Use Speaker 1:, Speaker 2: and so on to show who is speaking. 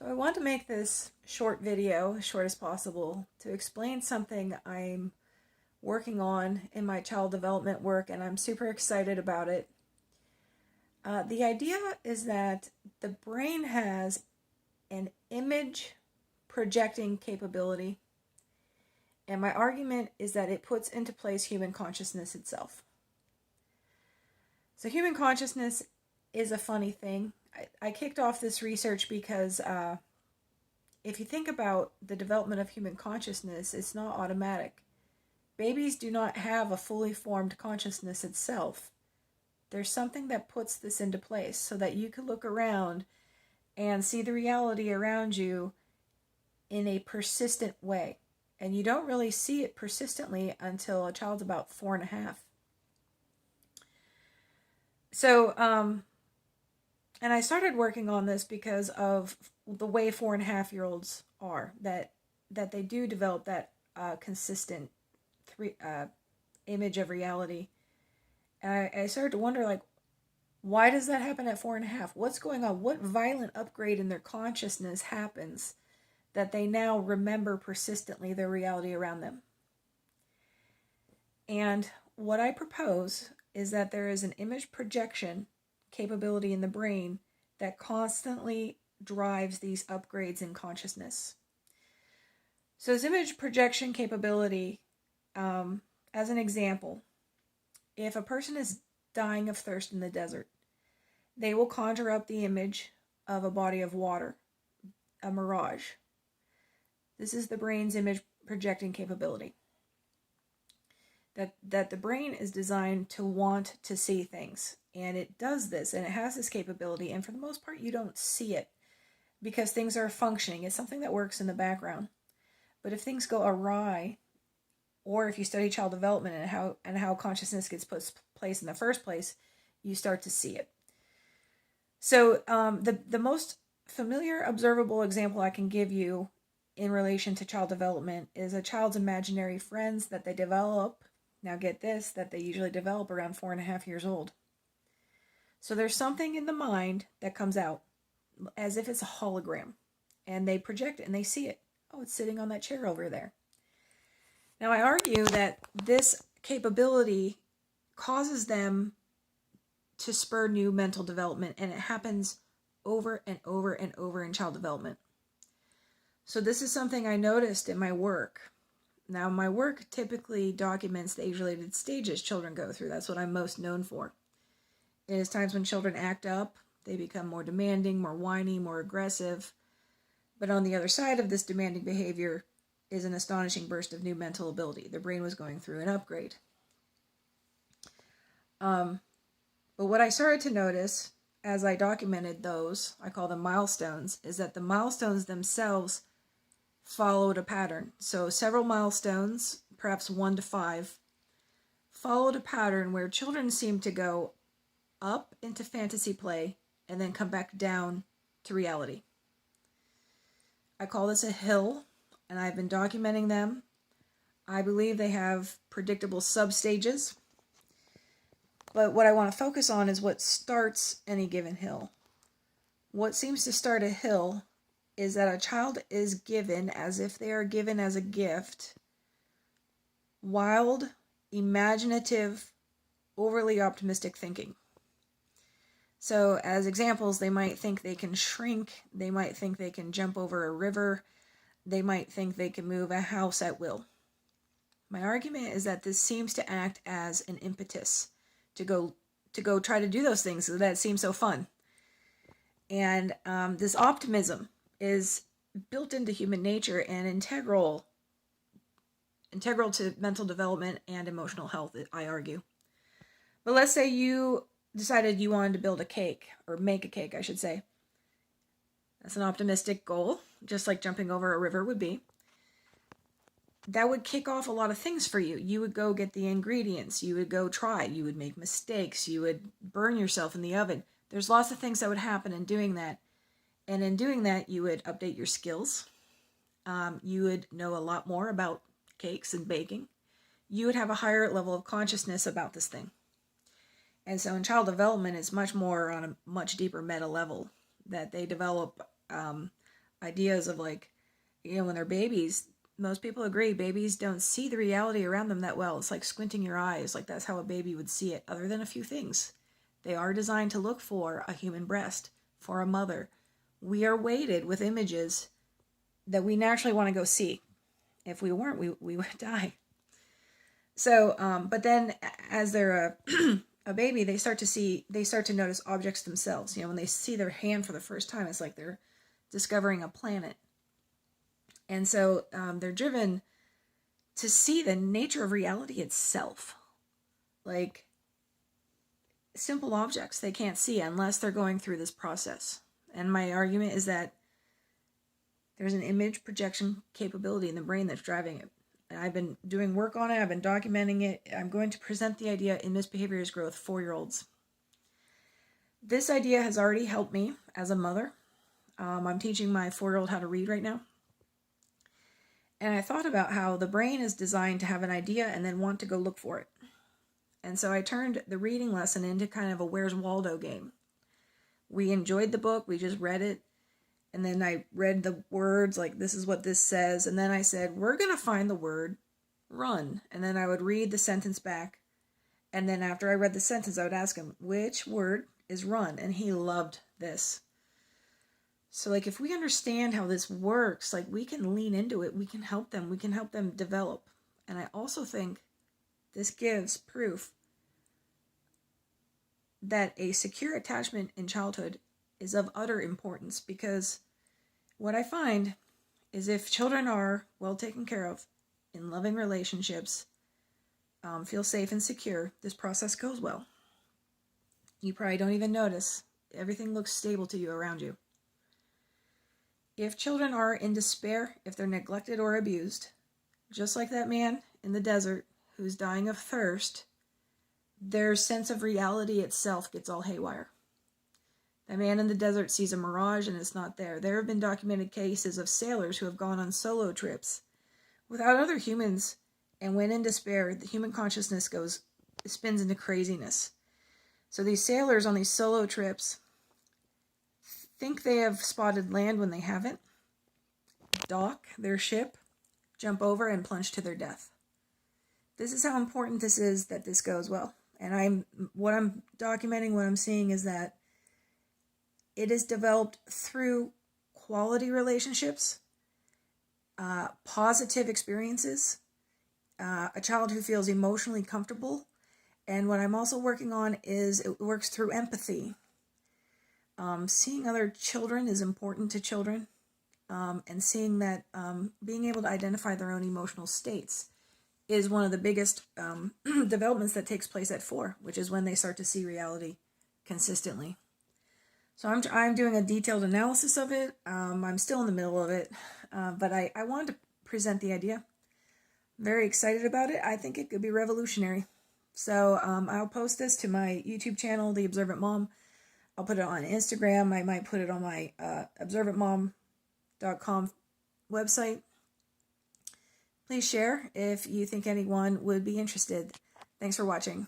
Speaker 1: So I want to make this short video, as short as possible, to explain something I'm working on in my child development work, and I'm super excited about it. The idea is that the brain has an image projecting capability, and my argument is that it puts into place human consciousness itself. So human consciousness is a funny thing. I kicked off this research because if you think about the development of human consciousness, it's not automatic. Babies do not have a fully formed consciousness itself. There's something that puts this into place so that you can look around and see the reality around you in a persistent way. And you don't really see it persistently until a child's about 4.5. So, and I started working on this because of the way 4.5-year-olds are, that they do develop that consistent image of reality. And I started to wonder, like, why does that happen at 4.5? What's going on? What violent upgrade in their consciousness happens that they now remember persistently their reality around them? And what I propose is that there is an image projection capability in the brain that constantly drives these upgrades in consciousness. So this image projection capability, as an example, if a person is dying of thirst in the desert, they will conjure up the image of a body of water, a mirage. This is the brain's image projecting capability. That the brain is designed to want to see things. And it does this, and it has this capability, and for the most part you don't see it because things are functioning. It's something that works in the background. But if things go awry, or if you study child development and how consciousness gets put in place in the first place, you start to see it. So the most familiar observable example I can give you in relation to child development is a child's imaginary friends that they develop. Now get this, that they usually develop around 4.5 years old. So there's something in the mind that comes out as if it's a hologram, and they project it and they see it. Oh, it's sitting on that chair over there. Now I argue that this capability causes them to spur new mental development, and it happens over and over and over in child development. So this is something I noticed in my work. Now, my work typically documents the age-related stages children go through. That's what I'm most known for. It is times when children act up, they become more demanding, more whiny, more aggressive. But on the other side of this demanding behavior is an astonishing burst of new mental ability. The brain was going through an upgrade. But what I started to notice as I documented those, I call them milestones, is that the milestones themselves followed a pattern. So several milestones, perhaps 1 to 5, followed a pattern where children seemed to go up into fantasy play and then come back down to reality. I call this a hill, and I've been documenting them. I believe they have predictable substages, but what I want to focus on is what starts any given hill. What seems to start a hill is that a child is given, as if they are given as a gift, wild, imaginative, overly optimistic thinking. So as examples, they might think they can shrink, they might think they can jump over a river, they might think they can move a house at will. My argument is that this seems to act as an impetus to go try to do those things that seem so fun. And this optimism is built into human nature and integral to mental development and emotional health, I argue. But let's say you decided you wanted to build a cake, or make a cake, I should say. That's an optimistic goal, just like jumping over a river would be. That would kick off a lot of things for you. You would go get the ingredients, you would go try, you would make mistakes, you would burn yourself in the oven. There's lots of things that would happen in doing that. And in doing that, you would update your skills. You would know a lot more about cakes and baking. You would have a higher level of consciousness about this thing. And so in child development, it's much more on a much deeper meta level, that they develop ideas of like, when they're babies, most people agree babies don't see the reality around them that well. It's like squinting your eyes, like that's how a baby would see it, other than a few things. They are designed to look for a human breast, for a mother. We are weighted with images that we naturally want to go see. If we weren't, we would die. So, but then as they're a baby, they start to notice objects themselves. When they see their hand for the first time, it's like they're discovering a planet. And so they're driven to see the nature of reality itself. Like simple objects they can't see unless they're going through this process. And my argument is that there's an image projection capability in the brain that's driving it. And I've been doing work on it. I've been documenting it. I'm going to present the idea in Misbehaviors Grow with 4-year-olds. This idea has already helped me as a mother. I'm teaching my 4-year-old how to read right now. And I thought about how the brain is designed to have an idea and then want to go look for it. And so I turned the reading lesson into kind of a Where's Waldo game. We enjoyed the book. We just read it. And then I read the words, like this is what this says. And then I said, we're going to find the word run. And then I would read the sentence back. And then after I read the sentence, I would ask him, which word is run? And he loved this. So like if we understand how this works, like we can lean into it. We can help them develop. And I also think this gives proof that a secure attachment in childhood is of utter importance, because what I find is if children are well taken care of in loving relationships, feel safe and secure, this process goes well. You probably don't even notice. Everything looks stable to you around you. If children are in despair, if they're neglected or abused, just like that man in the desert who's dying of thirst, their sense of reality itself gets all haywire. The man in the desert sees a mirage and it's not there. There have been documented cases of sailors who have gone on solo trips without other humans, and when in despair, the human consciousness spins into craziness. So these sailors on these solo trips think they have spotted land when they haven't, dock their ship, jump over, and plunge to their death. This is how important this is that this goes well. And what I'm documenting, what I'm seeing is that it is developed through quality relationships, positive experiences, a child who feels emotionally comfortable. And what I'm also working on is it works through empathy. Seeing other children is important to children, and seeing that being able to identify their own emotional states is one of the biggest developments that takes place at 4, which is when they start to see reality consistently. So I'm doing a detailed analysis of it. I'm still in the middle of it, but I wanted to present the idea. I'm very excited about it. I think it could be revolutionary. So I'll post this to my YouTube channel, The Observant Mom. I'll put it on Instagram. I might put it on my observantmom.com website. Please share if you think anyone would be interested. Thanks for watching.